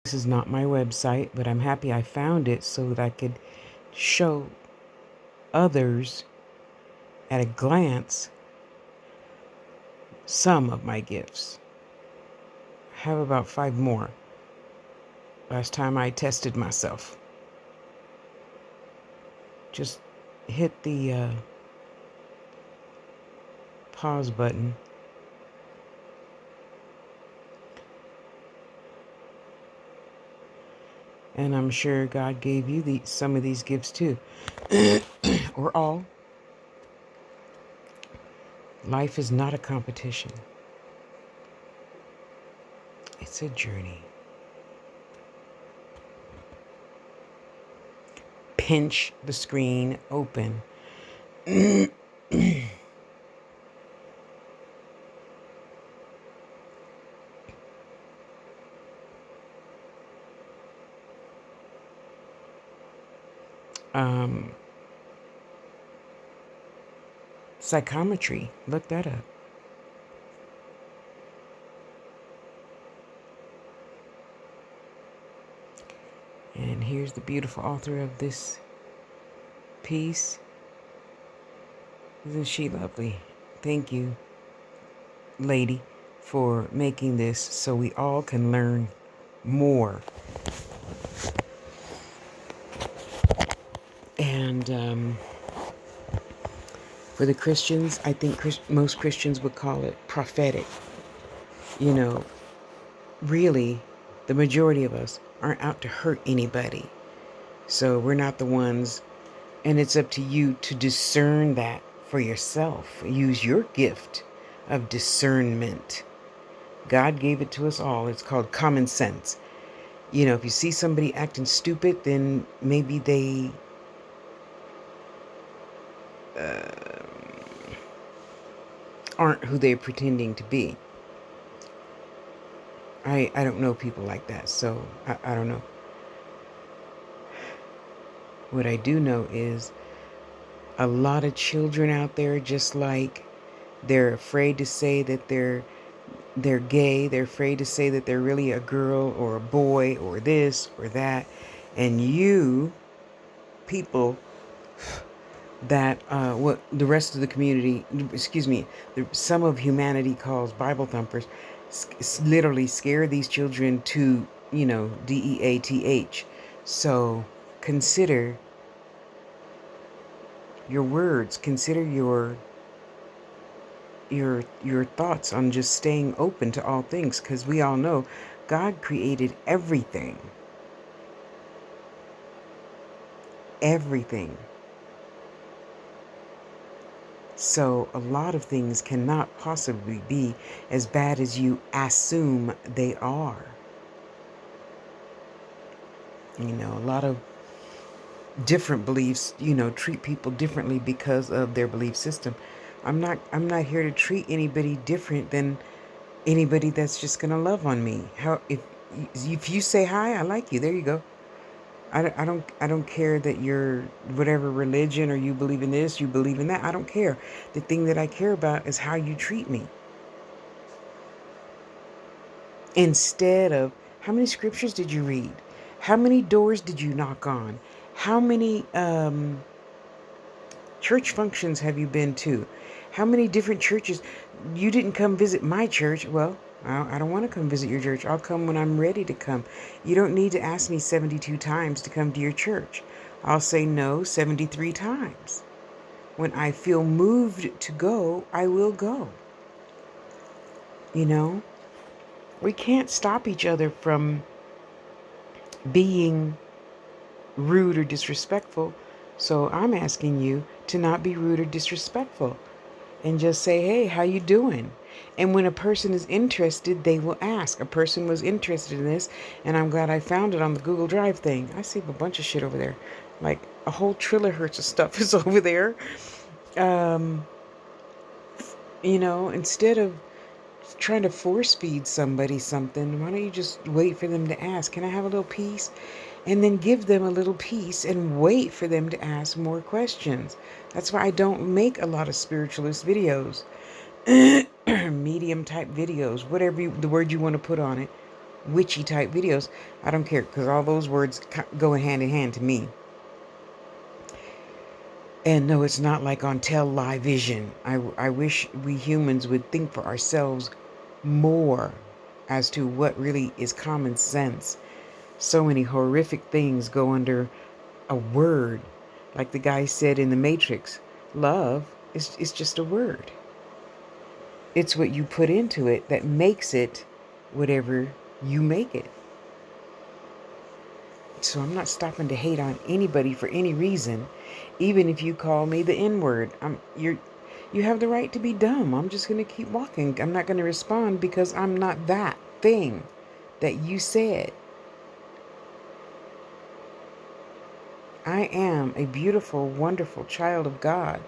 This is not my website, but I'm happy I found it so that I could show others at a glance some of my gifts. I have about 5 more. Last time I tested myself. Just hit the pause button. And I'm sure God gave you some of these gifts too. Or all. Life is not a competition. It's a journey. Pinch the screen open. Psychometry. Look that up. And here's the beautiful author of this piece. Isn't she lovely? Thank you, lady, for making this so we all can learn more. And for the Christians, I think most Christians would call it prophetic. You know, really, the majority of us aren't out to hurt anybody. So we're not the ones, and it's up to you to discern that for yourself. Use your gift of discernment. God gave it to us all. It's called common sense. You know, if you see somebody acting stupid, then maybe they aren't who they're pretending to be. I don't know people like that, so I don't know. What I do know is a lot of children out there, just like they're afraid to say that they're gay. They're afraid to say that they're really a girl or a boy or this or that. And you people that what the rest of the community, some of humanity calls Bible thumpers, literally scare these children to, DEATH. So consider your words. Consider your thoughts on just staying open to all things, because we all know God created everything. Everything. So a lot of things cannot possibly be as bad as you assume they are. A lot of different beliefs, treat people differently because of their belief system. I'm not here to treat anybody different than anybody that's just going to love on me. If you say hi, I like you. There you go. I don't care that you're whatever religion, or you believe in this, you believe in that. I don't care. The thing that I care about is how you treat me. Instead of, how many scriptures did you read? How many doors did you knock on? How many church functions have you been to? How many different churches? You didn't come visit my church. Well, I don't want to come visit your church. I'll come when I'm ready to come. You don't need to ask me 72 times to come to your church. I'll say no 73 times. When I feel moved to go, I will go. We can't stop each other from being rude or disrespectful. So I'm asking you to not be rude or disrespectful, and just say, hey, how you doing? And when a person is interested, they will ask. A person was interested in this, and I'm glad I found it on the Google Drive thing. I see a bunch of shit over there. Like a whole trillihertz of stuff is over there. Instead of trying to force feed somebody something, why don't you just wait for them to ask, can I have a little piece? And then give them a little piece and wait for them to ask more questions. That's why I don't make a lot of spiritualist videos. Medium type videos, whatever the word you want to put on it. witchy type videos, I don't care, because all those words go hand in hand to me. And no, it's not like on television. I wish we humans would think for ourselves more as to what really is common sense. So many horrific things go under a word. Like the guy said in The Matrix, love is just a word. It's what you put into it that makes it whatever you make it. So I'm not stopping to hate on anybody for any reason. Even if you call me the N-word, you have the right to be dumb. I'm just going to keep walking. I'm not going to respond because I'm not that thing that you said. I am a beautiful, wonderful child of God,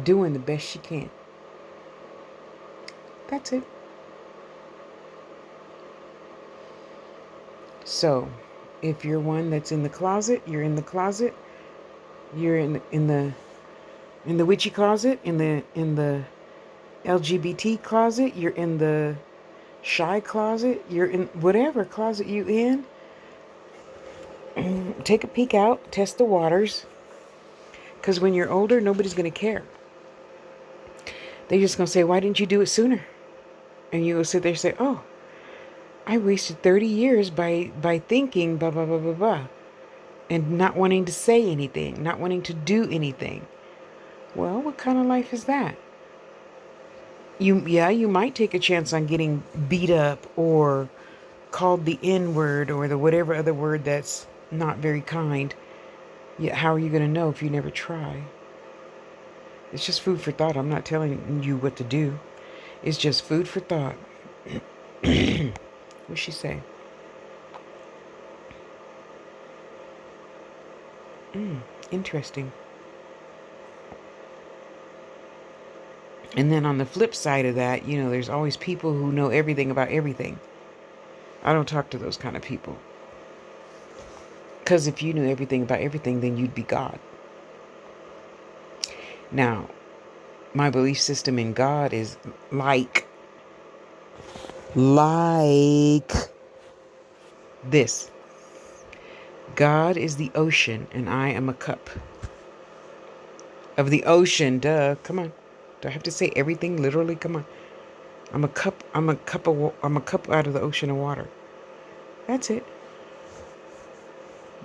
doing the best she can. That's it. So, if you're one that's in the closet, you're in the closet. You're in the witchy closet, in the LGBT closet, you're in the shy closet, you're in whatever closet you in. Take a peek out, test the waters. Because when you're older, nobody's going to care. They're just going to say, why didn't you do it sooner? And you will sit there and say, oh, I wasted 30 years by thinking blah, blah, blah, blah, blah. And not wanting to say anything, not wanting to do anything. Well, what kind of life is that? You might take a chance on getting beat up or called the N-word or the whatever other word that's not very kind. Yet how are you going to know if you never try? It's just food for thought. I'm not telling you what to do. It's just food for thought. What'd she say? Interesting. And then on the flip side of that, there's always people who know everything about everything. I don't talk to those kind of people. Because if you knew everything about everything, then you'd be God. Now, my belief system in God is like this. God is the ocean and I am a cup of the ocean. Duh. Come on. Do I have to say everything literally? Come on. I'm a cup out of the ocean of water. That's it.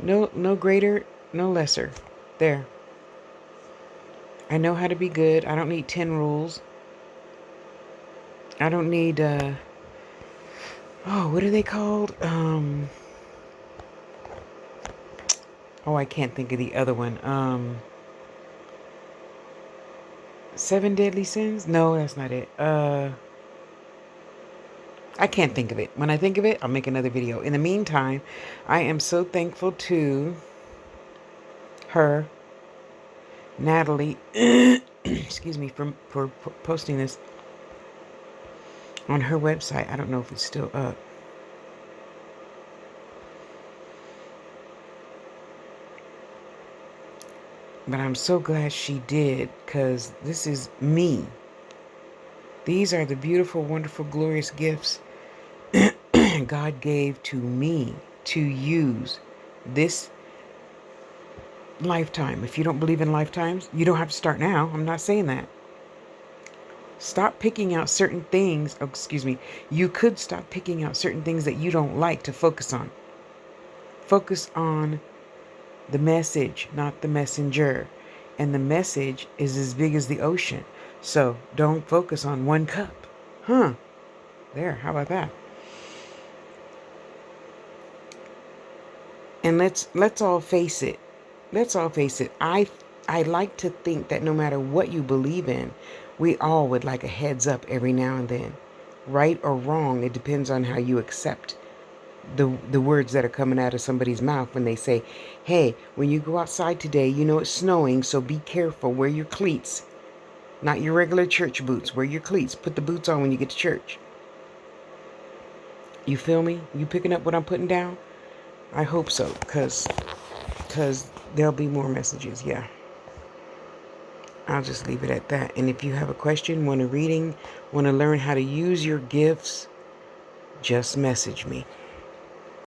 No greater, no lesser. There. I know how to be good. I don't need 10 rules. I don't need what are they called? I can't think of the other one. 7 deadly sins? No, that's not it. I can't think of it. When I think of it, I'll make another video. In the meantime, I am so thankful to her, Natalie, excuse me, for posting this on her website. I don't know if it's still up. But I'm so glad she did, because this is me. These are the beautiful, wonderful, glorious gifts God gave to me to use this lifetime. If you don't believe in lifetimes, you don't have to start now. I'm not saying that. Stop picking out certain things. Oh, excuse me. You could stop picking out certain things that you don't like to focus on. Focus on the message, not the messenger. And the message is as big as the ocean. So don't focus on one cup. There, how about that? And let's all face it. Let's all face it. I like to think that no matter what you believe in, we all would like a heads up every now and then. Right or wrong, it depends on how you accept the words that are coming out of somebody's mouth when they say, hey, when you go outside today, it's snowing, so be careful. Wear your cleats. Not your regular church boots. Wear your cleats. Put the boots on when you get to church. You feel me? You picking up what I'm putting down? I hope so, because there'll be more messages, yeah. I'll just leave it at that. And if you have a question, want a reading, want to learn how to use your gifts, just message me.